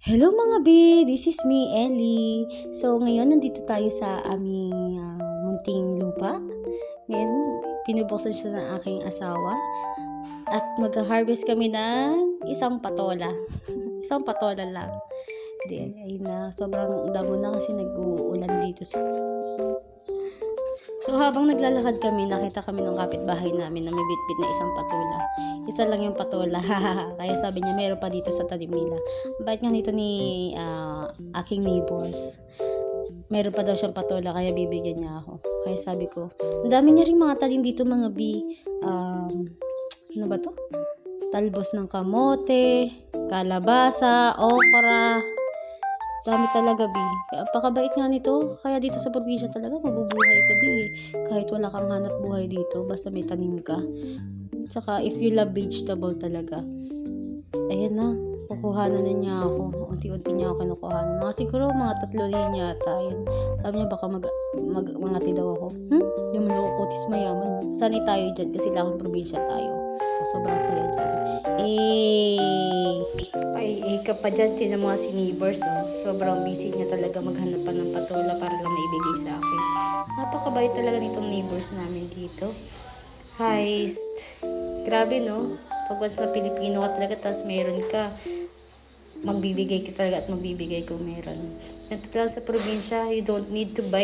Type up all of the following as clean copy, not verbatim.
Hello mga B! This is me, Ellie. So, ngayon nandito tayo sa aming munting lupa. Ngayon, pinubuksan siya ng aking asawa. At mag-harvest kami ng isang patola. Isang patola lang. Then, ayun na. Sobrang damo na kasi nag-uulan dito sa... So, habang naglalakad kami, nakita kami ng kapitbahay namin na may bitbit na isang patola. Isa lang yung patola. Kaya sabi niya, meron pa dito sa talim nila. Bait nga nito ni aking neighbors. Meron pa daw siyang patola, kaya bibigyan niya ako. Kaya sabi ko, ang dami niya rin mga talim dito mga B. Ano ba to? Talbos ng kamote, kalabasa, okra. Dami talaga, B. Pakabait nga nito. Kaya dito sa probinsya talaga, mabubuhay ka, B. Kahit wala kang hanap buhay dito, basta may tanim ka. Tsaka, if you love vegetable talaga. Ayan na. Kukuhanan na niya ako. Unti-unti niya ako kinukuhanan. Siguro, mga 3 rin yata. Yun. Sabi niya, baka mangati daw ako. Hindi mo na kutis mayaman. Sanay tayo dyan kasi lakang probinsya tayo. Sobrang saya dyan. Ay, ka pa dyan, tinan mga si neighbors, oh. Sobrang busy niya talaga maghanap pa ng patola para lang maibigay sa akin. Napakabait talaga nitong neighbors namin dito. Heist. Grabe, no? Pag sa Pilipino ka talaga, tapos meron ka, magbibigay ka talaga at magbibigay kung meron. Ito lang sa probinsya, you don't need to buy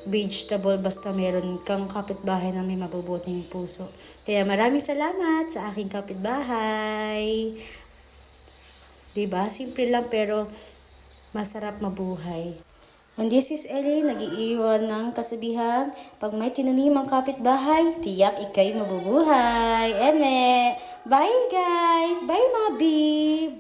vegetable basta meron kang kapitbahay na may mabubuting puso. Kaya maraming salamat sa aking kapitbahay. Diba? Simple lang pero masarap mabuhay. And this is Ellie, nag-iiwan ng kasabihan, pag may tinanimang kapitbahay, tiyak ikay mabubuhay. Eme! Bye guys! Bye mga bib!